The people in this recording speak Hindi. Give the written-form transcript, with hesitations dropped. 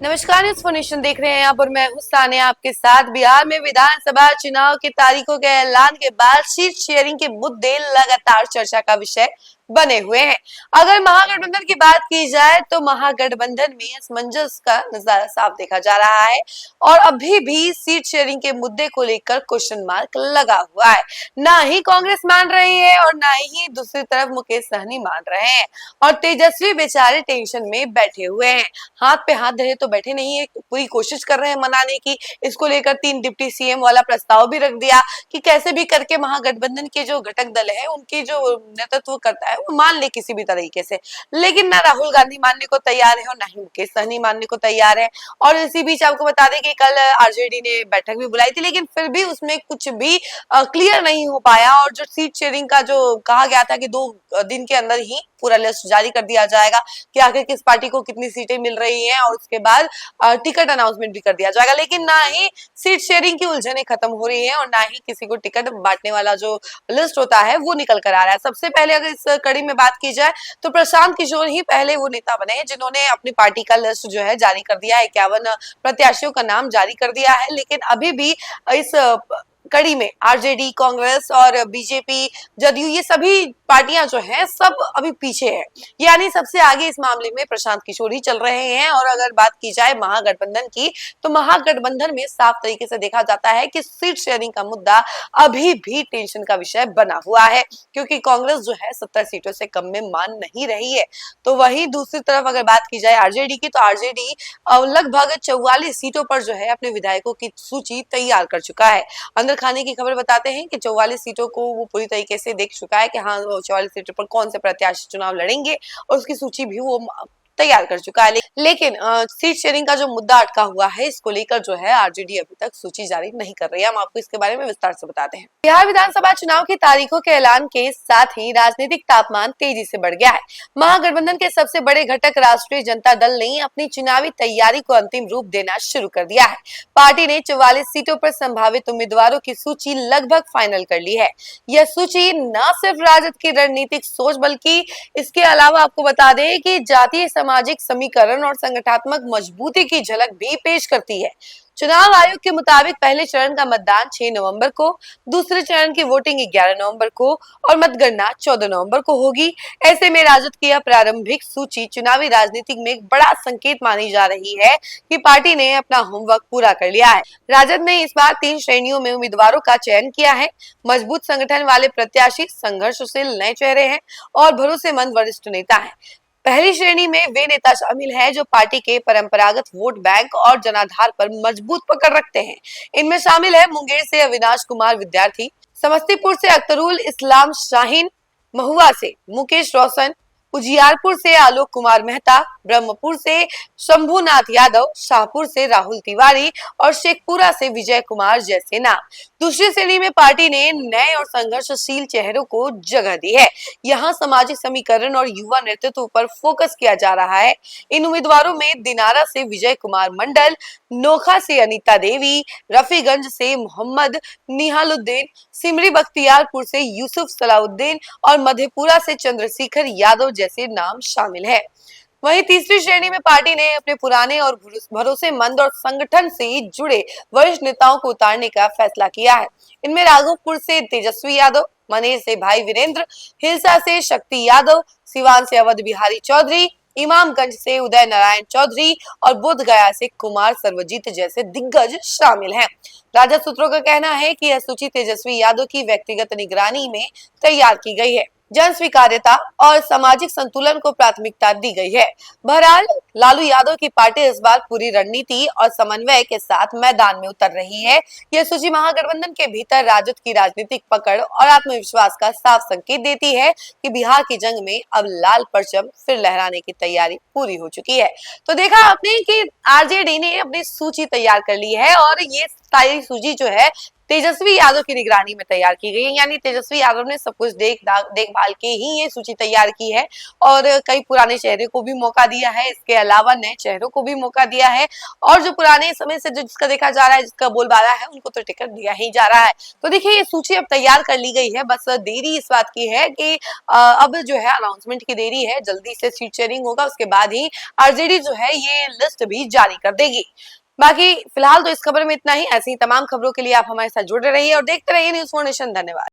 नमस्कार, न्यूज फॉर नेशन देख रहे हैं आप और मैं हूं सानिया आपके साथ। बिहार में विधानसभा चुनाव की तारीखों के ऐलान के बाद सीट शेयरिंग के मुद्दे लगातार चर्चा का विषय बने हुए हैं। अगर महागठबंधन की बात की जाए तो महागठबंधन में असमंजस का नजारा साफ देखा जा रहा है और अभी भी सीट शेयरिंग के मुद्दे को लेकर क्वेश्चन मार्क लगा हुआ है। ना ही कांग्रेस मान रही है और ना ही दूसरी तरफ मुकेश सहनी मान रहे हैं और तेजस्वी बेचारे टेंशन में बैठे हुए हैं। हाथ पे हाथ धरे तो बैठे नहीं है, पूरी कोशिश कर रहे हैं मनाने की। इसको लेकर 3 डिप्टी सीएम वाला प्रस्ताव भी रख दिया कि कैसे भी करके महागठबंधन के जो घटक दल है उनकी जो नेतृत्व करता है वो मान ले किसी भी तरीके से। लेकिन ना राहुल गांधी मानने को तैयार है और ना ही मुकेश सहनी मानने को तैयार है। और इसी बीच आपको बता दें कि कल आरजेडी ने बैठक भी बुलाई थी, लेकिन फिर भी उसमें कुछ भी क्लियर नहीं हो पाया। और जो सीट शेयरिंग का जो कहा गया था कि 2 दिन के अंदर ही पूरा लिस्ट जारी कर दिया जाएगा कि आखिर किस पार्टी को कितनी सीटें मिल रही हैं और उसके बाद टिकट अनाउंसमेंट भी कर दिया जाएगा। लेकिन ना ही सीट शेयरिंग की उलझनें खत्म हो रही हैं और ना ही किसी को टिकट बांटने वाला जो लिस्ट होता है वो निकल कर आ रहा है। सबसे पहले अगर इस कड़ी में बात की जाए तो प्रशांत किशोर ही पहले वो नेता बने हैं जिन्होंने अपनी पार्टी का लिस्ट जो है जारी कर दिया है। 51 प्रत्याशियों का नाम जारी कर दिया है। लेकिन अभी भी इस कड़ी में आरजेडी, कांग्रेस और बीजेपी, जदयू, ये सभी पार्टियां जो हैं सब अभी पीछे है। यानी सबसे आगे इस मामले में प्रशांत किशोर ही चल रहे हैं। और अगर बात की जाए महागठबंधन की तो महागठबंधन में साफ तरीके से देखा जाता है कि सीट शेयरिंग का मुद्दा अभी भी टेंशन का विषय बना हुआ है, क्योंकि कांग्रेस जो है 70 सीटों से कम में मान नहीं रही है। तो वहीं दूसरी तरफ अगर बात की जाए आरजेडी की तो आरजेडी लगभग 44 सीटों पर जो है अपने विधायकों की सूची तैयार कर चुका है। अंदर खाने की खबर बताते हैं कि 44 सीटों को वो पूरी तरीके से देख चुका है कि हाँ 44 सीटों पर कौन से प्रत्याशी चुनाव लड़ेंगे और उसकी सूची भी वो तैयार कर चुका है। लेकिन सीट शेयरिंग का जो मुद्दा अटका हुआ है इसको लेकर जो है आरजेडी अभी तक सूची जारी नहीं कर रही है। हम आपको इसके बारे में विस्तार से बताते हैं। बिहार विधानसभा चुनाव की तारीखों के ऐलान के साथ ही राजनीतिक तापमान तेजी से बढ़ गया है। महागठबंधन के सबसे बड़े घटक राष्ट्रीय जनता दल ने अपनी चुनावी तैयारी को अंतिम रूप देना शुरू कर दिया है। पार्टी ने 44 सीटों पर संभावित उम्मीदवारों की सूची लगभग फाइनल कर ली है। यह सूची न सिर्फ राजद की रणनीतिक सोच बल्कि इसके अलावा आपको बता दें कि जातीय सामाजिक समीकरण और संगठनात्मक मजबूती की झलक भी पेश करती है। चुनाव आयोग के मुताबिक पहले चरण का मतदान 6 नवंबर को, दूसरे चरण की वोटिंग 11 नवंबर को और मतगणना 14 नवंबर को होगी। ऐसे में राजद की यह प्रारंभिक सूची चुनावी राजनीति में एक बड़ा संकेत मानी जा रही है कि पार्टी ने अपना होमवर्क पूरा कर लिया है। राजद ने इस बार 3 श्रेणियों में उम्मीदवारों का चयन किया है। मजबूत संगठन वाले प्रत्याशी, संघर्षशील नए चेहरे हैं और भरोसेमंद वरिष्ठ नेता हैं। पहली श्रेणी में वे नेता शामिल हैं जो पार्टी के परंपरागत वोट बैंक और जनाधार पर मजबूत पकड़ रखते हैं। इनमें शामिल है मुंगेर से अविनाश कुमार विद्यार्थी, समस्तीपुर से अख्तरुल इस्लाम शाहीन, महुआ से मुकेश रोशन, उजियारपुर से आलोक कुमार मेहता, ब्रह्मपुर से शंभुनाथ यादव, शाहपुर से राहुल तिवारी और शेखपुरा से विजय कुमार जैसे नाम। दूसरी श्रेणी में पार्टी ने नए और संघर्षशील चेहरों को जगह दी है। यहाँ सामाजिक समीकरण और युवा नेतृत्व पर फोकस किया जा रहा है। इन उम्मीदवारों में दिनारा से विजय कुमार मंडल, नोखा से अनीता देवी, रफीगंज से मोहम्मद निहालुद्दीन, सिमरी बख्तियारपुर से यूसुफ सलाउद्दीन और मधेपुरा से चंद्रशेखर यादव जैसे नाम शामिल है। वहीं तीसरी श्रेणी में पार्टी ने अपने पुराने और भरोसेमंद और संगठन से जुड़े वरिष्ठ नेताओं को उतारने का फैसला किया है। इनमें राघोपुर से तेजस्वी यादव, मनेर से भाई वीरेंद्र, हिलसा से शक्ति यादव, सिवान से अवध बिहारी चौधरी, इमामगंज से उदय नारायण चौधरी और बोध गया से कुमार सर्वजीत जैसे दिग्गज शामिल हैं। राजद सूत्रों का कहना है कि यह सूची तेजस्वी यादव की व्यक्तिगत निगरानी में तैयार की गई है। जन स्वीकार्यता और सामाजिक संतुलन को प्राथमिकता दी गई है। बहरहाल लालू यादव की पार्टी इस बार पूरी रणनीति और समन्वय के साथ मैदान में उतर रही है। यह सूची महागठबंधन के भीतर राजद की राजनीतिक पकड़ और आत्मविश्वास का साफ संकेत देती है कि बिहार की जंग में अब लाल परचम फिर लहराने की तैयारी पूरी हो चुकी है। तो देखा आपने कि आरजेडी ने अपनी सूची तैयार कर ली है और ये सारी सूची जो है तेजस्वी यादव की निगरानी में तैयार की गई है। यानी तेजस्वी यादव ने सब कुछ देखभाल के ही ये सूची तैयार की है और कई पुराने चेहरे को भी मौका दिया है, इसके अलावा नए चेहरों को भी मौका दिया है और जो पुराने समय से जिसका देखा जा रहा है, जिसका बोलबाला है, उनको तो टिकट दिया ही जा रहा है। तो देखिए ये सूची अब तैयार कर ली गई है, बस देरी इस बात की है कि अब जो है अनाउंसमेंट की देरी है, जल्दी से सीट शेयरिंग होगा, उसके बाद ही आरजेडी जो है ये लिस्ट भी जारी कर देगी। बाकी फिलहाल तो इस खबर में इतना ही। ऐसी तमाम खबरों के लिए आप हमारे साथ जुड़े रहिए और देखते रहिए न्यूज़4 नेशन। धन्यवाद।